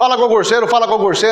Fala concurseiro,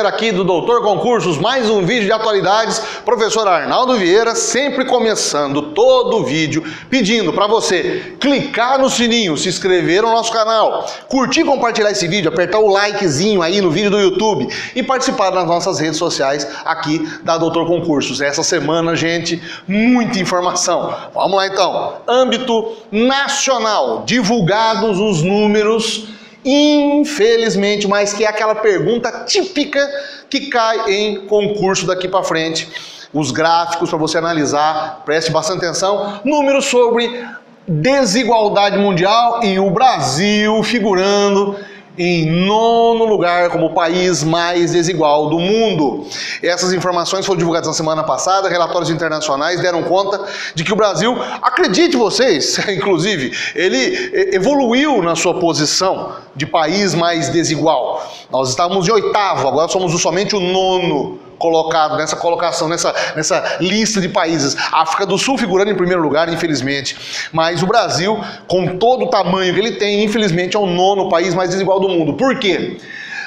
aqui do Doutor Concursos, mais um vídeo de atualidades, professor Arnaldo Vieira, sempre começando todo o vídeo pedindo para você clicar no sininho, se inscrever no nosso canal, curtir e compartilhar esse vídeo, apertar o likezinho aí no vídeo do YouTube e participar das nossas redes sociais aqui da Doutor Concursos. Essa semana, gente, muita informação. Vamos lá então. Âmbito nacional, divulgados os números, infelizmente, mas que é aquela pergunta típica que cai em concurso daqui para frente. Os gráficos para você analisar, preste bastante atenção. Números sobre desigualdade mundial e o Brasil figurando em 9º lugar como o país mais desigual do mundo. Essas informações foram divulgadas na semana passada, relatórios internacionais deram conta de que o Brasil, acredite vocês, inclusive, ele evoluiu na sua posição de país mais desigual. Nós estávamos em 8º, agora somos somente o 9º colocado nessa colocação, nessa lista de países. A África do Sul figurando em primeiro lugar, infelizmente. Mas o Brasil, com todo o tamanho que ele tem, infelizmente é o 9º país mais desigual do mundo. Por quê?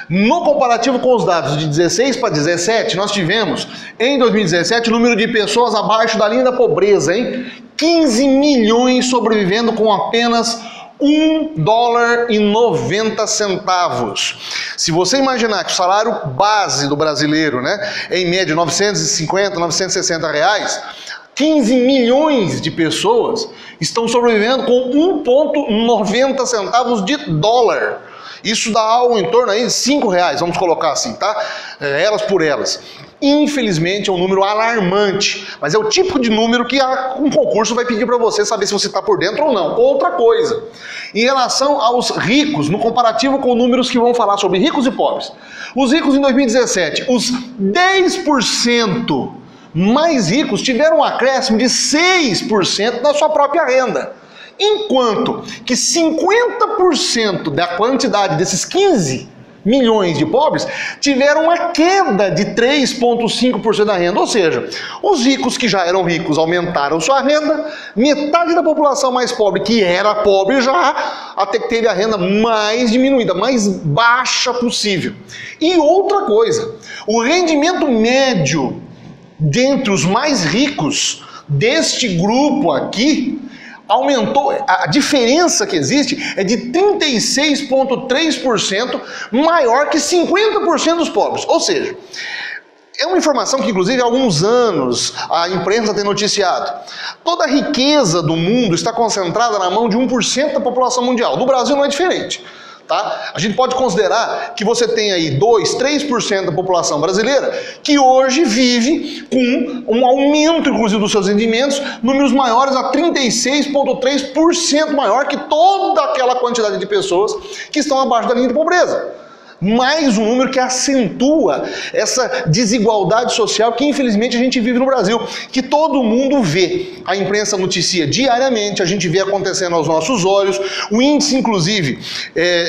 No comparativo com os dados de 16 para 17, nós tivemos, em 2017, o número de pessoas abaixo da linha da pobreza, hein? 15 milhões sobrevivendo com apenas $1,90. Se você imaginar que o salário base do brasileiro, né, é em média 950, 960 reais, 15 milhões de pessoas estão sobrevivendo com 1,90 centavos de dólar. Isso dá algo em torno aí de 5 reais, vamos colocar assim, tá? Elas por elas. Infelizmente é um número alarmante, mas é o tipo de número que um concurso vai pedir para você saber se você está por dentro ou não. Outra coisa, em relação aos ricos, no comparativo com números que vão falar sobre ricos e pobres. Os ricos em 2017, os 10% mais ricos tiveram um acréscimo de 6% na sua própria renda. Enquanto que 50% da quantidade desses 15 milhões de pobres tiveram uma queda de 3,5% da renda, ou seja, os ricos que já eram ricos aumentaram sua renda, metade da população mais pobre, que era pobre já, até que teve a renda mais diminuída, mais baixa possível. E outra coisa, o rendimento médio dentre os mais ricos deste grupo aqui aumentou, a diferença que existe é de 36,3% maior que 50% dos pobres. Ou seja, é uma informação que inclusive há alguns anos a imprensa tem noticiado. Toda a riqueza do mundo está concentrada na mão de 1% da população mundial. No Brasil não é diferente. Tá? A gente pode considerar que você tem aí 2, 3% da população brasileira que hoje vive com um aumento, inclusive, dos seus rendimentos, números maiores a 36,3% maior que toda aquela quantidade de pessoas que estão abaixo da linha de pobreza. Mais um número que acentua essa desigualdade social que infelizmente a gente vive no Brasil, que todo mundo vê. A imprensa noticia diariamente, a gente vê acontecendo aos nossos olhos, o índice inclusive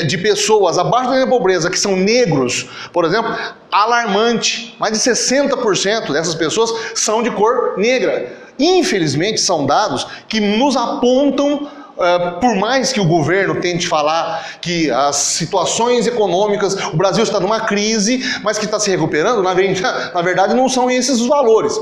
de pessoas abaixo da linha de pobreza que são negros, por exemplo, alarmante. Mais de 60% dessas pessoas são de cor negra. Infelizmente são dados que nos apontam, por mais que o governo tente falar que as situações econômicas, o Brasil está numa crise, mas que está se recuperando, na verdade não são esses os valores.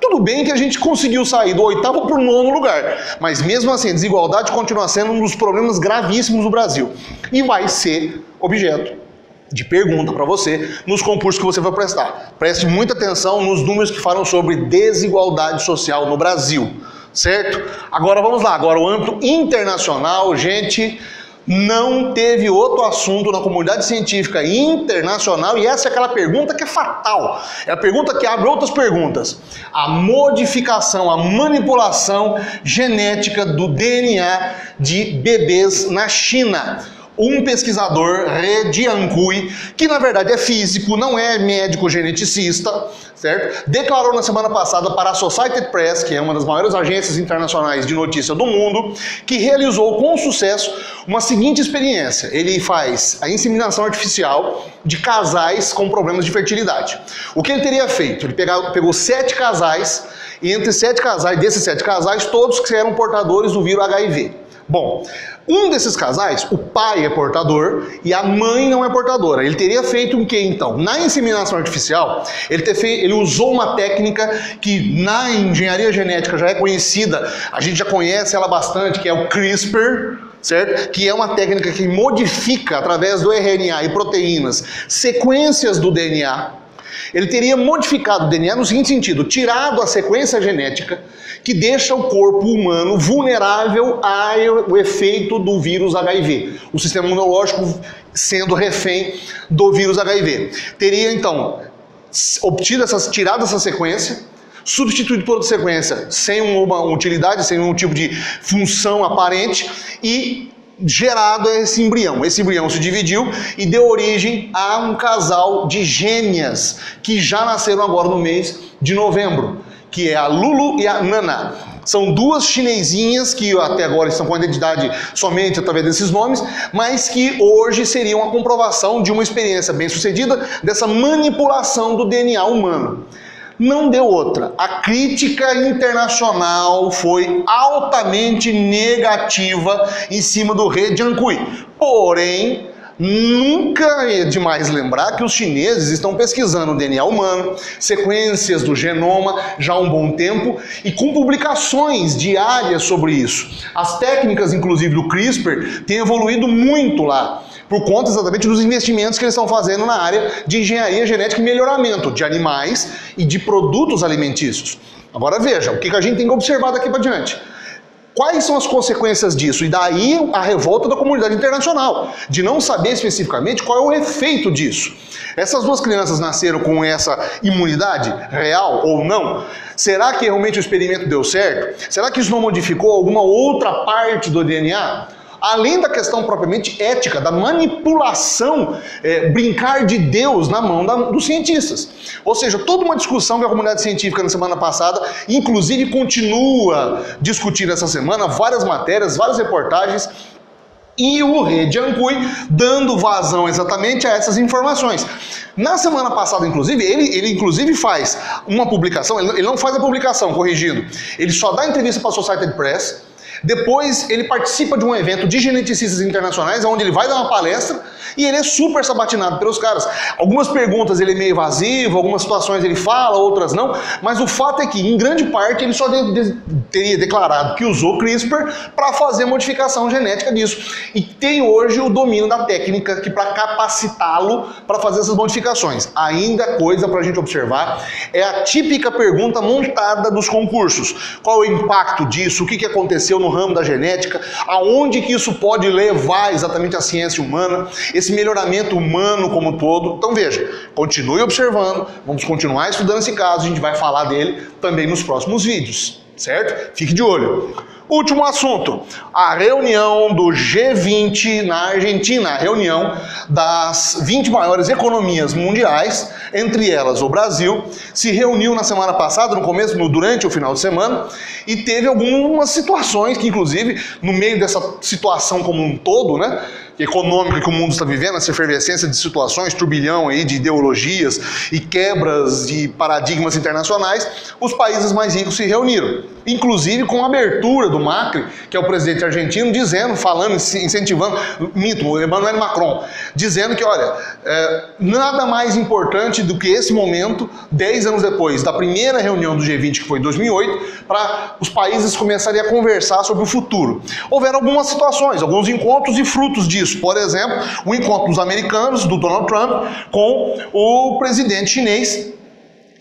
Tudo bem que a gente conseguiu sair do 8º para o 9º lugar, mas mesmo assim a desigualdade continua sendo um dos problemas gravíssimos do Brasil. E vai ser objeto de pergunta para você nos concursos que você vai prestar. Preste muita atenção nos números que falam sobre desigualdade social no Brasil. Certo? Agora vamos lá, agora o âmbito internacional, gente, não teve outro assunto na comunidade científica internacional, e essa é aquela pergunta que é fatal, é a pergunta que abre outras perguntas. A modificação, a manipulação genética do DNA de bebês na China. Um pesquisador, He Jiankui, que na verdade é físico, não é médico geneticista, certo? Declarou na semana passada para a Associated Press, que é uma das maiores agências internacionais de notícia do mundo, que realizou com sucesso uma seguinte experiência. Ele faz a inseminação artificial de casais com problemas de fertilidade. O que ele teria feito? Ele pegou 7 casais, e entre desses 7 casais, todos que eram portadores do vírus HIV. Bom, um desses casais, o pai é portador e a mãe não é portadora. Ele teria feito o quê então? Na inseminação artificial, ele usou uma técnica que na engenharia genética já é conhecida, a gente já conhece ela bastante, que é o CRISPR, certo? Que é uma técnica que modifica, através do RNA e proteínas, sequências do DNA. Ele teria modificado o DNA no seguinte sentido, tirado a sequência genética que deixa o corpo humano vulnerável ao efeito do vírus HIV, o sistema imunológico sendo refém do vírus HIV. Teria então tirado essa sequência, substituído por outra sequência sem uma utilidade, sem nenhum tipo de função aparente e gerado esse embrião. Esse embrião se dividiu e deu origem a um casal de gêmeas que já nasceram agora no mês de novembro, que é a Lulu e a Nana. São duas chinesinhas que até agora estão com a identidade somente através desses nomes, mas que hoje seriam a comprovação de uma experiência bem-sucedida dessa manipulação do DNA humano. Não deu outra. A crítica internacional foi altamente negativa em cima do He Jiankui. Porém, nunca é demais lembrar que os chineses estão pesquisando o DNA humano, sequências do genoma já há um bom tempo e com publicações diárias sobre isso. As técnicas, inclusive, do CRISPR têm evoluído muito lá, por conta exatamente dos investimentos que eles estão fazendo na área de engenharia genética e melhoramento de animais e de produtos alimentícios. Agora veja, o que a gente tem que observar daqui para diante. Quais são as consequências disso? E daí a revolta da comunidade internacional, de não saber especificamente qual é o efeito disso. Essas duas crianças nasceram com essa imunidade real ou não? Será que realmente o experimento deu certo? Será que isso não modificou alguma outra parte do DNA? Além da questão propriamente ética, da manipulação, brincar de Deus na mão dos cientistas. Ou seja, toda uma discussão que a comunidade científica na semana passada, inclusive continua discutindo essa semana, várias matérias, várias reportagens, e o He Jiankui dando vazão exatamente a essas informações. Na semana passada, inclusive, ele inclusive faz uma publicação, ele não faz a publicação, corrigindo, ele só dá entrevista para a Associated Press. Depois ele participa de um evento de geneticistas internacionais, onde ele vai dar uma palestra e ele é super sabatinado pelos caras. Algumas perguntas ele é meio evasivo, algumas situações ele fala, outras não, mas o fato é que, em grande parte, ele só teria declarado que usou CRISPR para fazer modificação genética disso. E tem hoje o domínio da técnica para capacitá-lo para fazer essas modificações. Ainda coisa para a gente observar é a típica pergunta montada dos concursos. Qual é o impacto disso? O que aconteceu no ramo da genética? Aonde que isso pode levar exatamente a ciência humana? Esse melhoramento humano como um todo. Então veja, continue observando, vamos continuar estudando esse caso, a gente vai falar dele também nos próximos vídeos, certo? Fique de olho. Último assunto, a reunião do G20 na Argentina, a reunião das 20 maiores economias mundiais, entre elas o Brasil, se reuniu na semana passada, durante o final de semana, e teve algumas situações que, inclusive, no meio dessa situação como um todo, né, econômica que o mundo está vivendo, essa efervescência de situações, turbilhão aí de ideologias e quebras de paradigmas internacionais, os países mais ricos se reuniram. Inclusive com a abertura do Macri, que é o presidente argentino, incentivando, o Emmanuel Macron, dizendo que, olha, nada mais importante do que esse momento, 10 anos depois da primeira reunião do G20, que foi em 2008, para os países começarem a conversar sobre o futuro. Houveram algumas situações, alguns encontros e frutos disso. Por exemplo, o encontro dos americanos, do Donald Trump, com o presidente chinês,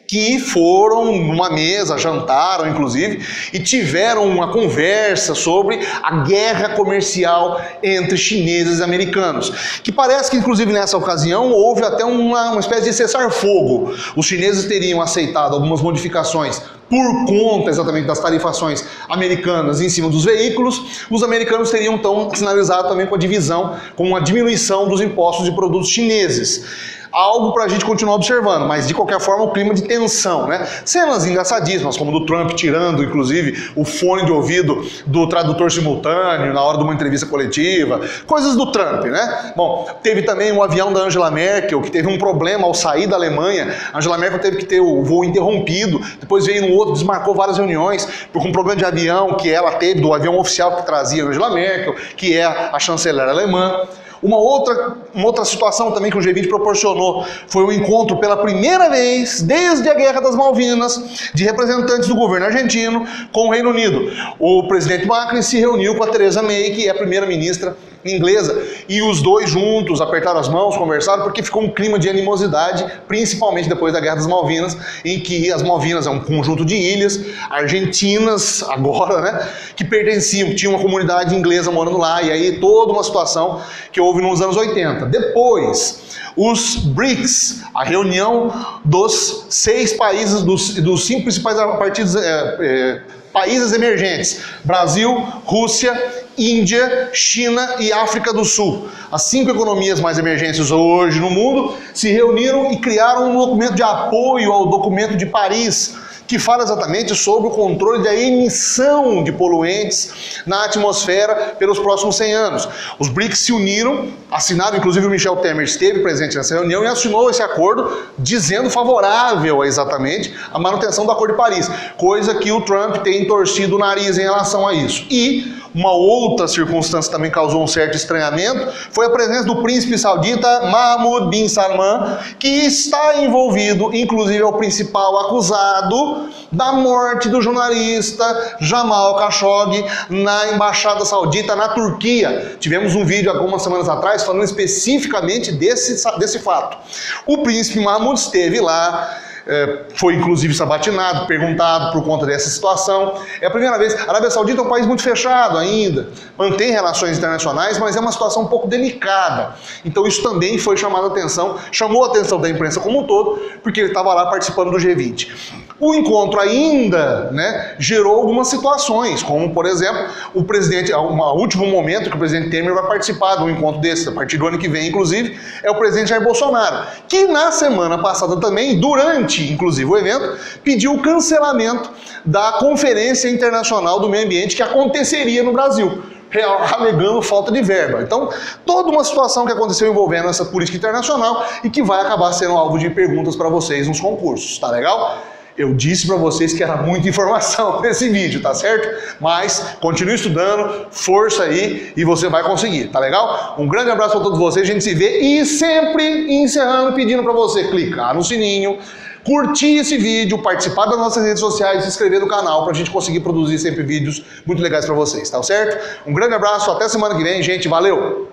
que foram numa mesa, jantaram inclusive, e tiveram uma conversa sobre a guerra comercial entre chineses e americanos, que parece que inclusive nessa ocasião houve até uma espécie de cessar-fogo. Os chineses teriam aceitado algumas modificações por conta exatamente das tarifações americanas em cima dos veículos. Os americanos teriam então sinalizado também com a divisão, com uma diminuição dos impostos de produtos chineses. algo para a gente continuar observando, mas de qualquer forma o clima de tensão, né? Cenas engraçadíssimas, como do Trump tirando, inclusive, o fone de ouvido do tradutor simultâneo na hora de uma entrevista coletiva, coisas do Trump, né? Bom, teve também o avião da Angela Merkel, que teve um problema ao sair da Alemanha. A Angela Merkel teve que ter o voo interrompido, depois veio no outro, desmarcou várias reuniões, por um problema de avião que ela teve, do avião oficial que trazia a Angela Merkel, que é a chanceler alemã. Uma outra situação também que o G20 proporcionou foi o encontro pela primeira vez desde a Guerra das Malvinas de representantes do governo argentino com o Reino Unido. O presidente Macri se reuniu com a Theresa May, que é a primeira-ministra inglesa, e os dois juntos apertaram as mãos, conversaram, porque ficou um clima de animosidade, principalmente depois da Guerra das Malvinas, em que as Malvinas é um conjunto de ilhas argentinas agora, né, que pertenciam, tinha uma comunidade inglesa morando lá, e aí toda uma situação que houve nos anos 80. Depois, os BRICS, a reunião dos 6 países, dos 5 principais países emergentes: Brasil, Rússia, Índia, China e África do Sul. As 5 economias mais emergentes hoje no mundo se reuniram e criaram um documento de apoio ao Documento de Paris, que fala exatamente sobre o controle da emissão de poluentes na atmosfera pelos próximos 100 anos. Os BRICS se uniram, assinaram, inclusive o Michel Temer esteve presente nessa reunião e assinou esse acordo dizendo favorável exatamente à manutenção do Acordo de Paris, coisa que o Trump tem torcido o nariz em relação a isso. E uma outra circunstância também causou um certo estranhamento foi a presença do príncipe saudita Mohammed bin Salman, que está envolvido, inclusive é o principal acusado da morte do jornalista Jamal Khashoggi na embaixada saudita na Turquia. Tivemos um vídeo algumas semanas atrás falando especificamente desse fato. O príncipe Mohammed esteve lá, foi inclusive sabatinado, perguntado por conta dessa situação. É a primeira vez. A Arábia Saudita é um país muito fechado ainda, mantém relações internacionais, mas é uma situação um pouco delicada. Então isso também foi chamado a atenção, chamou a atenção da imprensa como um todo, porque ele estava lá participando do G20. O encontro ainda, né, gerou algumas situações, como por exemplo, o presidente, um último momento que o presidente Temer vai participar de um encontro desse, a partir do ano que vem, inclusive, é o presidente Jair Bolsonaro, que na semana passada também, durante inclusive o evento, pediu o cancelamento da Conferência Internacional do Meio Ambiente que aconteceria no Brasil, alegando falta de verba. Então, toda uma situação que aconteceu envolvendo essa política internacional e que vai acabar sendo alvo de perguntas para vocês nos concursos, tá legal? Eu disse para vocês que era muita informação nesse vídeo, tá certo? Mas continue estudando, força aí e você vai conseguir, tá legal? Um grande abraço para todos vocês, a gente se vê e sempre encerrando pedindo para você clicar no sininho, curtir esse vídeo, participar das nossas redes sociais, se inscrever no canal para a gente conseguir produzir sempre vídeos muito legais para vocês, tá certo? Um grande abraço, até semana que vem, gente, valeu!